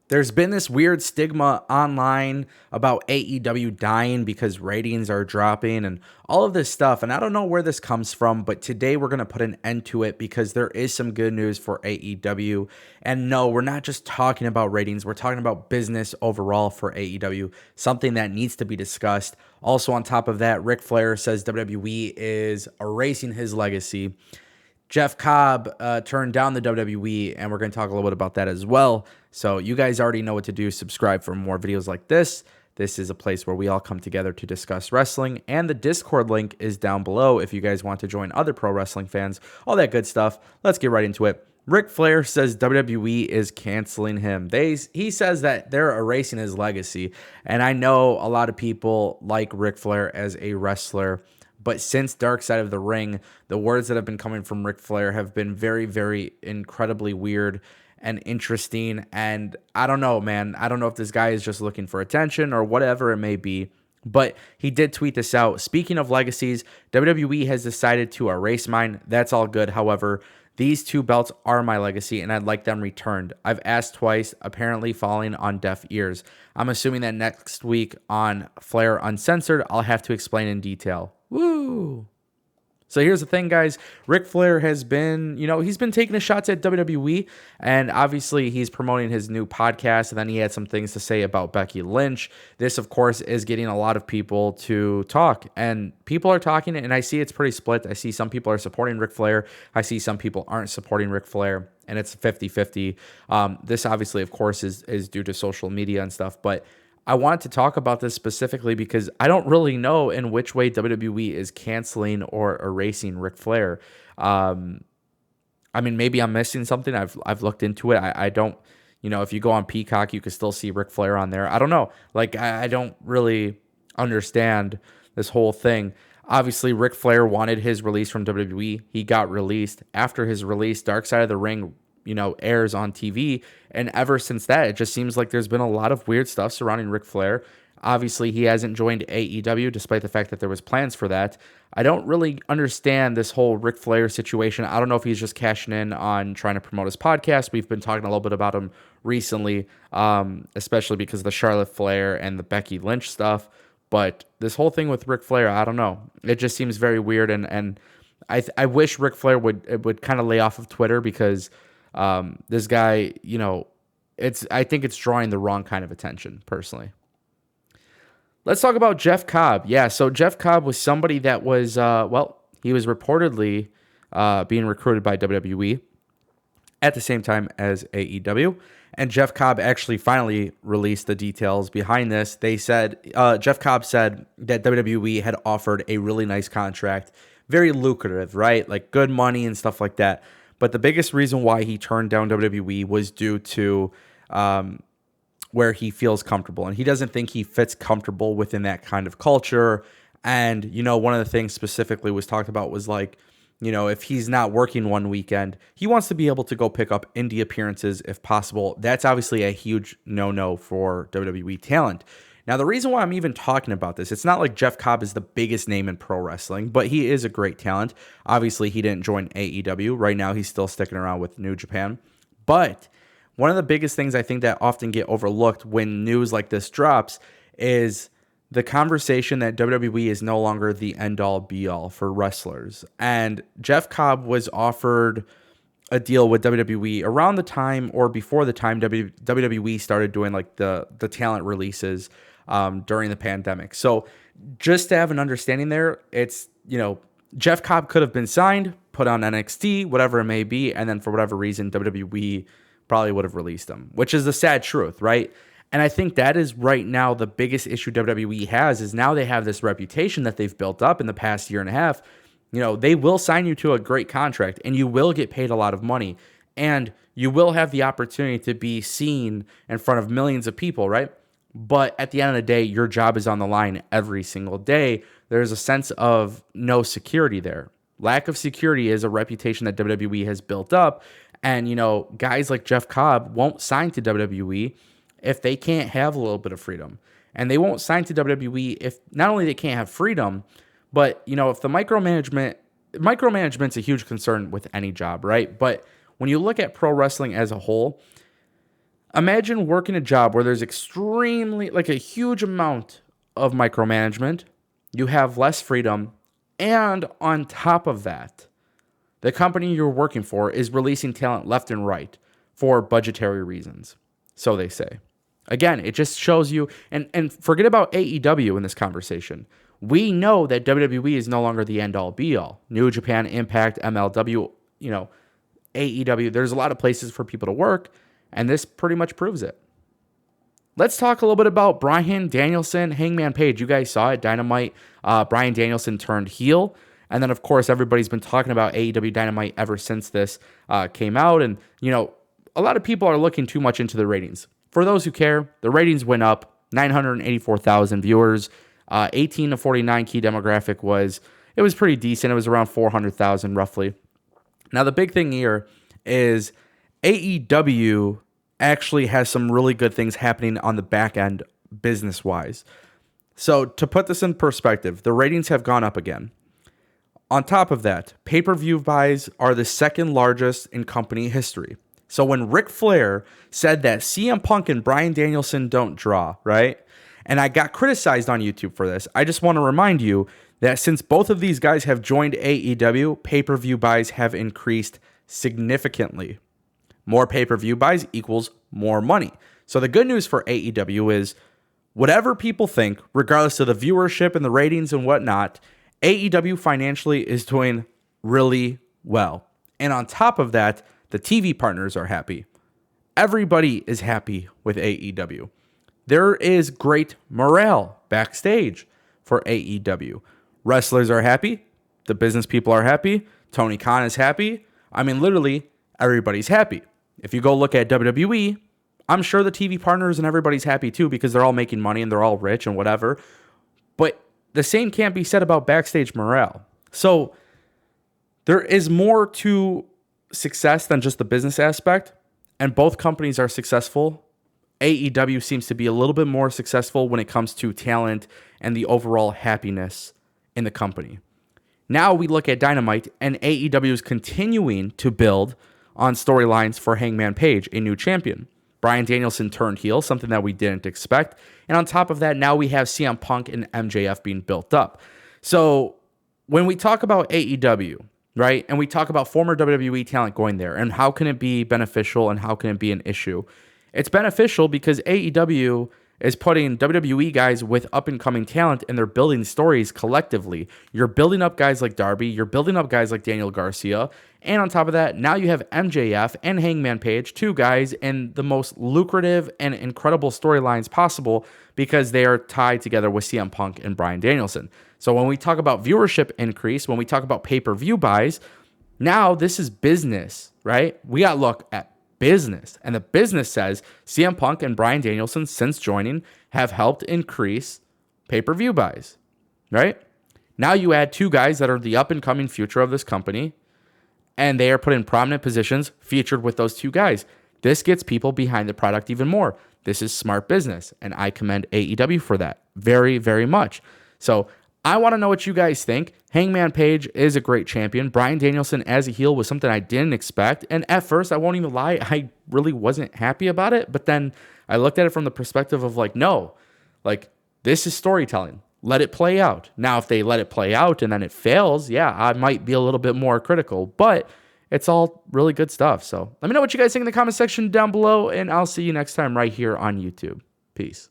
There's been this weird stigma online about AEW dying because ratings are dropping and all of this stuff. And I don't know where this comes from, but today we're going to put an end to it because there is some good news for AEW. And no, we're not just talking about ratings. We're talking about business overall for AEW, something that needs to be discussed. Also, on top of that, Ric Flair says WWE is erasing his legacy. Jeff Cobb turned down the WWE, and we're going to talk a little bit about that as well. So you guys already know what to do. Subscribe for more videos like this. This is a place where we all come together to discuss wrestling, and the Discord link is down below if you guys want to join other pro wrestling fans, all that good stuff. Let's get right into it. Ric Flair says WWE is canceling him. He says that they're erasing his legacy, and I know a lot of people like Ric Flair as a wrestler. But since Dark Side of the Ring, the words that have been coming from Ric Flair have been very, very incredibly weird and interesting. And I don't know, man. I don't know if this guy is just looking for attention or whatever it may be. But he did tweet this out. Speaking of legacies, WWE has decided to erase mine. That's all good. However, these two belts are my legacy, and I'd like them returned. I've asked twice, apparently falling on deaf ears. I'm assuming that next week on Flair Uncensored, I'll have to explain in detail. Woo! So here's the thing, guys. Ric Flair has been, he's been taking his shots at WWE, and obviously he's promoting his new podcast, and then he had some things to say about Becky Lynch. This, of course, is getting a lot of people to talk, and people are talking, and I see it's pretty split. I see some people are supporting Ric Flair. I see some people aren't supporting Ric Flair, and it's 50-50. This, obviously, of course, is due to social media and stuff, but I wanted to talk about this specifically because I don't really know in which way WWE is canceling or erasing Ric Flair. I mean, maybe I'm missing something. I've looked into it. I don't, if you go on Peacock, you can still see Ric Flair on there. I don't know. Like, I don't really understand this whole thing. Obviously, Ric Flair wanted his release from WWE. He got released. After his release, Dark Side of the Ring airs on TV. And ever since that, it just seems like there's been a lot of weird stuff surrounding Ric Flair. Obviously, he hasn't joined AEW, despite the fact that there was plans for that. I don't really understand this whole Ric Flair situation. I don't know if he's just cashing in on trying to promote his podcast. We've been talking a little bit about him recently, especially because of the Charlotte Flair and the Becky Lynch stuff. But this whole thing with Ric Flair, I don't know. It just seems very weird, and I wish Ric Flair would kind of lay off of Twitter because this guy, I think it's drawing the wrong kind of attention, personally. Let's talk about Jeff Cobb. Yeah, so Jeff Cobb was somebody that was, he was reportedly being recruited by WWE at the same time as AEW. And Jeff Cobb actually finally released the details behind this. They said, Jeff Cobb said that WWE had offered a really nice contract, very lucrative, right? Like good money and stuff like that. But the biggest reason why he turned down WWE was due to where he feels comfortable. And he doesn't think he fits comfortable within that kind of culture. And, one of the things specifically was talked about was like, if he's not working one weekend, he wants to be able to go pick up indie appearances if possible. That's obviously a huge no-no for WWE talent. Now, the reason why I'm even talking about this, it's not like Jeff Cobb is the biggest name in pro wrestling, but he is a great talent. Obviously, he didn't join AEW. Right now, he's still sticking around with New Japan. But one of the biggest things I think that often get overlooked when news like this drops is the conversation that WWE is no longer the end-all, be-all for wrestlers. And Jeff Cobb was offered a deal with WWE around the time or before the time WWE started doing like the talent releases during the pandemic. So just to have an understanding there, it's, Jeff Cobb could have been signed, put on NXT, whatever it may be, and then for whatever reason, WWE probably would have released him, which is the sad truth, right? And I think that is right now the biggest issue WWE has is now they have this reputation that they've built up in the past year and a half. They will sign you to a great contract and you will get paid a lot of money and you will have the opportunity to be seen in front of millions of people, right? But at the end of the day, your job is on the line every single day. There's a sense of no security there. Lack of security is a reputation that WWE has built up. And, guys like Jeff Cobb won't sign to WWE if they can't have a little bit of freedom. And they won't sign to WWE if not only they can't have freedom, but, if the micromanagement's a huge concern with any job, right? But when you look at pro wrestling as a whole, Imagine working a job where there's extremely, like a huge amount of micromanagement. You have less freedom. And on top of that, the company you're working for is releasing talent left and right for budgetary reasons. So they say. Again, it just shows you, and forget about AEW in this conversation. We know that WWE is no longer the end-all, be-all. New Japan, Impact, MLW, AEW. There's a lot of places for people to work, and this pretty much proves it. Let's talk a little bit about Bryan Danielson, Hangman Page. You guys saw it, Dynamite. Bryan Danielson turned heel. And then, of course, everybody's been talking about AEW Dynamite ever since this came out. And, a lot of people are looking too much into the ratings. For those who care, the ratings went up, 984,000 viewers. 18 to 49 key demographic was pretty decent. It was around 400,000 roughly. Now, the big thing here is AEW actually has some really good things happening on the back end business-wise. So to put this in perspective, the ratings have gone up again. On top of that, pay-per-view buys are the second largest in company history. So when Ric Flair said that CM Punk and Bryan Danielson don't draw, right? And I got criticized on YouTube for this. I just want to remind you that since both of these guys have joined AEW, pay-per-view buys have increased significantly. More pay-per-view buys equals more money. So the good news for AEW is whatever people think, regardless of the viewership and the ratings and whatnot, AEW financially is doing really well. And on top of that, the TV partners are happy. Everybody is happy with AEW. There is great morale backstage for AEW. Wrestlers are happy. The business people are happy. Tony Khan is happy. I mean, literally, everybody's happy. If you go look at WWE, I'm sure the TV partners and everybody's happy too because they're all making money and they're all rich and whatever. But the same can't be said about backstage morale. So there is more to success than just the business aspect, and both companies are successful. AEW seems to be a little bit more successful when it comes to talent and the overall happiness in the company. Now we look at Dynamite, and AEW is continuing to build on storylines for Hangman Page, a new champion. Bryan Danielson turned heel, something that we didn't expect. And on top of that, now we have CM Punk and MJF being built up. So when we talk about AEW, right, and we talk about former WWE talent going there, and how can it be beneficial and how can it be an issue? It's beneficial because AEW is putting WWE guys with up-and-coming talent, and they're building stories collectively. You're building up guys like Darby. You're building up guys like Daniel Garcia. And on top of that, now you have MJF and Hangman Page, two guys in the most lucrative and incredible storylines possible because they are tied together with CM Punk and Bryan Danielson. So when we talk about viewership increase, when we talk about pay-per-view buys, now this is business, right? We got to look at business. And the business says CM Punk and Bryan Danielson, since joining, have helped increase pay-per-view buys, right? Now you add two guys that are the up-and-coming future of this company, and they are put in prominent positions featured with those two guys. This gets people behind the product even more. This is smart business, and I commend AEW for that very, very much. So I want to know what you guys think. Hangman Page is a great champion. Bryan Danielson as a heel was something I didn't expect. And at first, I won't even lie, I really wasn't happy about it. But then I looked at it from the perspective of no, this is storytelling. Let it play out. Now, if they let it play out and then it fails, yeah, I might be a little bit more critical. But it's all really good stuff. So let me know what you guys think in the comment section down below. And I'll see you next time right here on YouTube. Peace.